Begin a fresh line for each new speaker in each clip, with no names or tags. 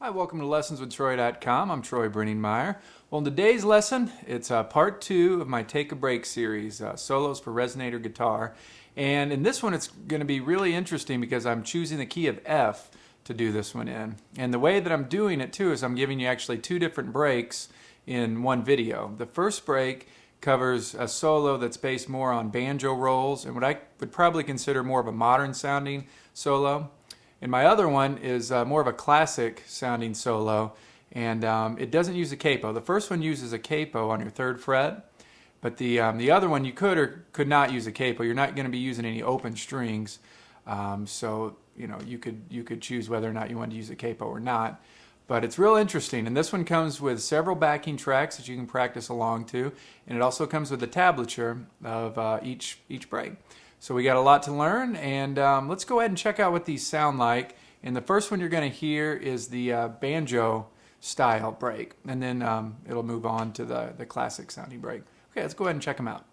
Hi, welcome to lessonswithtroy.com. I'm Troy Brenningmeyer. Well, in today's lesson, it's part 2 of my Take a Break series, solos for resonator guitar. And in this one, it's going to be really interesting because I'm choosing the key of F to do this one in. And the way that I'm doing it too is I'm giving you actually 2 different breaks in one video. The first break covers a solo that's based more on banjo rolls and what I would probably consider more of a modern sounding solo. And my other one is more of a classic sounding solo, and it doesn't use a capo. The first one uses a capo on your 3rd fret, but the other one you could or could not use a capo. You're not going to be using any open strings, so you know you could choose whether or not you want to use a capo or not. But it's real interesting, and this one comes with several backing tracks that you can practice along to, and it also comes with a tablature of each break. So we got a lot to learn, and let's go ahead and check out what these sound like. And the first one you're going to hear is the banjo style break, and then it'll move on to the classic sounding break. Okay, let's go ahead and check them out.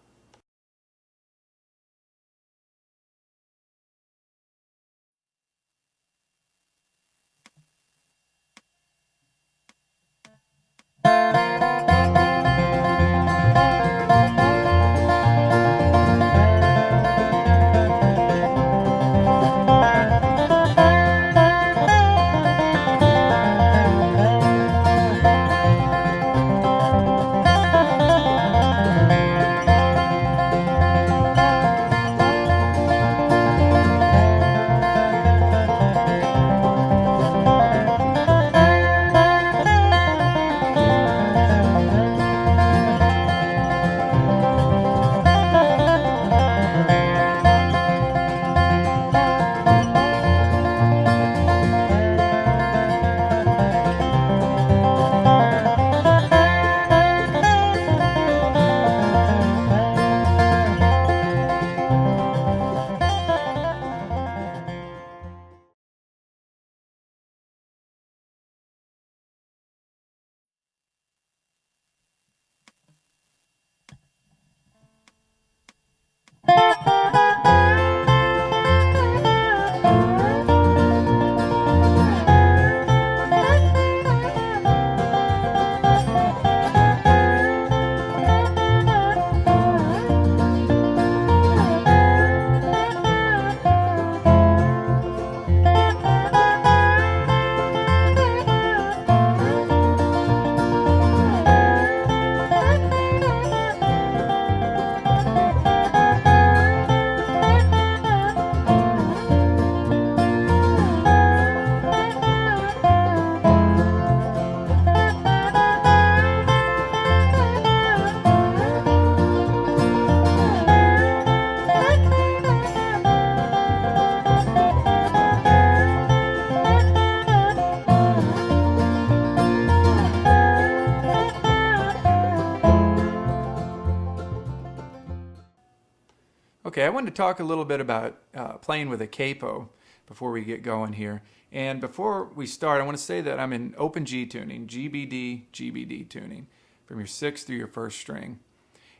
Okay, I wanted to talk a little bit about playing with a capo before we get going here. And before we start, I want to say that I'm in open G tuning, GBD tuning, from your 6th through your 1st string.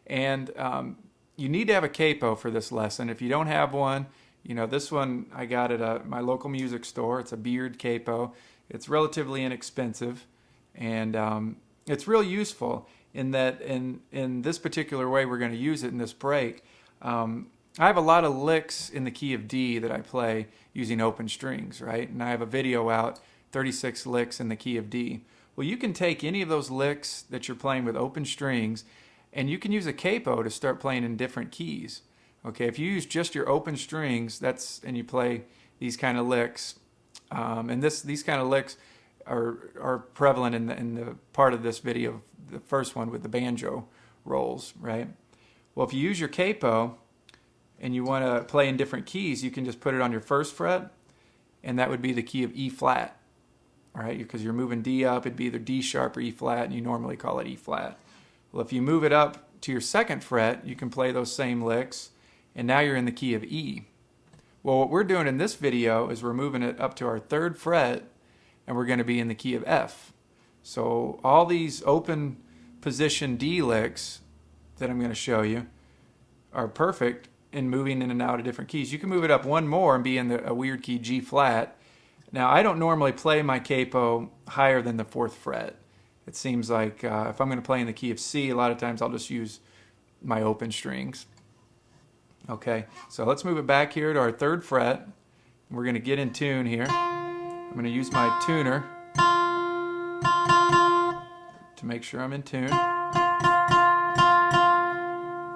And you need to have a capo for this lesson. If you don't have one, you know, this one I got at my local music store. It's a Beard capo. It's relatively inexpensive, and it's real useful in that in this particular way we're going to use it in this break. I have a lot of licks in the key of D that I play using open strings, right? And I have a video out, 36 licks in the key of D. Well, you can take any of those licks that you're playing with open strings, and you can use a capo to start playing in different keys. Okay, if you use just your open strings, and you play these kind of licks, and these kind of licks are prevalent in the part of this video, the first one with the banjo rolls, right? Well, if you use your capo and you want to play in different keys, you can just put it on your 1st fret, and that would be the key of E flat, all right? Because you're moving D up, it'd be either D sharp or E flat, and you normally call it E flat. Well, if you move it up to your 2nd fret, you can play those same licks, and now you're in the key of E. Well, what we're doing in this video is we're moving it up to our 3rd fret, and we're going to be in the key of F. So all these open position D licks that I'm going to show you are perfect in moving in and out of different keys. You can move it up one more and be in a weird key G flat, Now, I don't normally play my capo higher than the 4th fret. It seems like if I'm going to play in the key of C, a lot of times I'll just use my open strings. Okay, so let's move it back here to our 3rd fret. We're going to get in tune here. I'm going to use my tuner to make sure I'm in tune.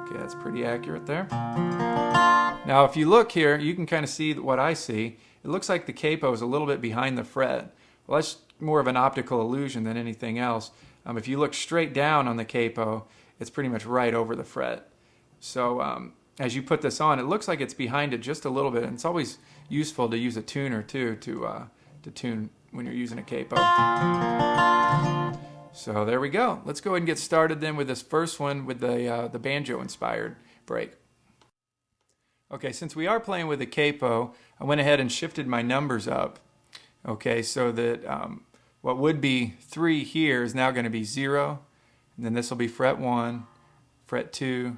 Okay, that's pretty accurate there. Now, if you look here, you can kind of see what I see. It looks like the capo is a little bit behind the fret. Well, that's more of an optical illusion than anything else. If you look straight down on the capo, it's pretty much right over the fret. So as you put this on, it looks like it's behind it just a little bit, and it's always useful to use a tuner too to tune when you're using a capo. So there we go. Let's go ahead and get started then with this first one with the banjo-inspired break. Okay, since we are playing with a capo, I went ahead and shifted my numbers up. Okay, so that what would be 3 here is now going to be 0, and then this will be fret 1, fret 2,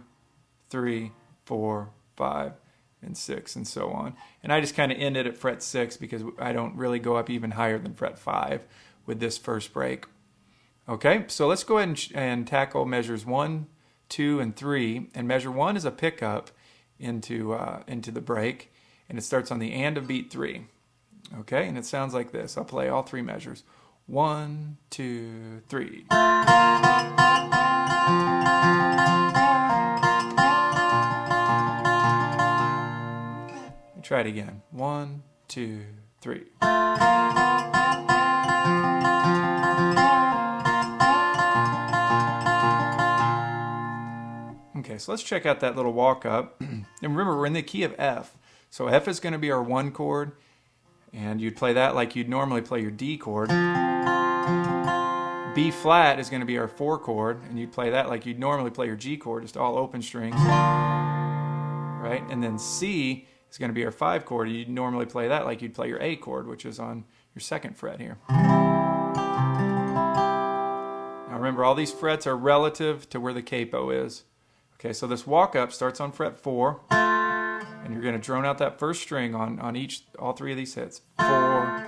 3, 4, 5, and 6, and so on. And I just kind of ended at fret 6 because I don't really go up even higher than fret 5 with this first break. Okay, so let's go ahead and tackle measures 1, 2, and 3. And measure 1 is a pickup into the break, and it starts on the and of beat 3. Okay, and it sounds like this. I'll play all 3 measures. 1, 2, 3. Try it again. 1, 2, 3. Okay, so let's check out that little walk up. And remember, we're in the key of F. So F is going to be our 1 chord, and you'd play that like you'd normally play your D chord. B flat is going to be our 4 chord, and you'd play that like you'd normally play your G chord, just all open strings. Right? And then C is going to be our 5 chord. You'd normally play that like you'd play your A chord, which is on your 2nd fret here. Now remember, all these frets are relative to where the capo is. Okay, so this walk up starts on fret 4, and you're going to drone out that first string on all 3 of these hits. 4.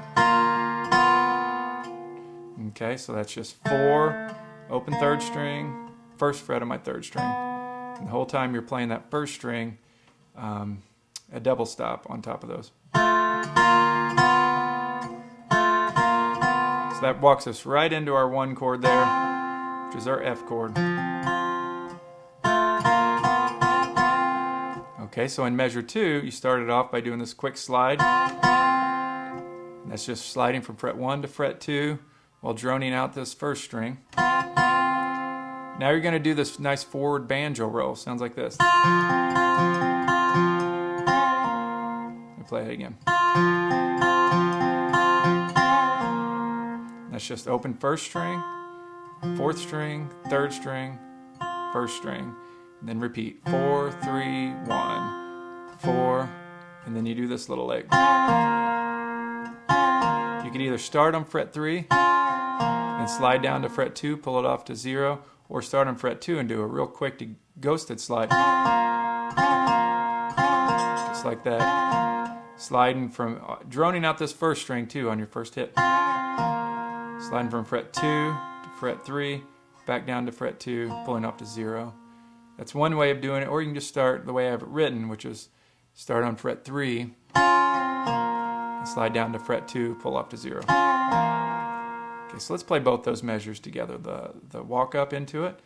Okay, so that's just 4, open 3rd string, 1st fret of my 3rd string. And the whole time you're playing that 1st string, a double stop on top of those. So that walks us right into our 1 chord there, which is our F chord. Okay, so in measure 2, you started off by doing this quick slide. And that's just sliding from fret 1 to fret 2 while droning out this 1st string. Now you're going to do this nice forward banjo roll. Sounds like this. Let me play it again. That's just open 1st string, 4th string, 3rd string, 1st string. And then repeat 4, 3, 1, 4, and then you do this little leg. You can either start on fret 3 and slide down to fret 2, pull it off to 0, or start on fret 2 and do a real quick ghosted slide. Just like that. Sliding from, droning out this 1st string too on your 1st hit. Sliding from fret 2 to fret 3, back down to fret 2, pulling off to 0. That's one way of doing it, or you can just start the way I have it written, which is start on fret 3, and slide down to fret 2, pull up to 0. Okay, so let's play both those measures together, the walk up into it.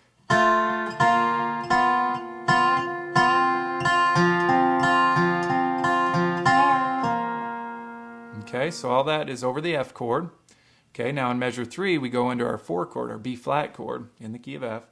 Okay, so all that is over the F chord. Okay, now in measure 3, we go into our 4 chord, our B flat chord, in the key of F.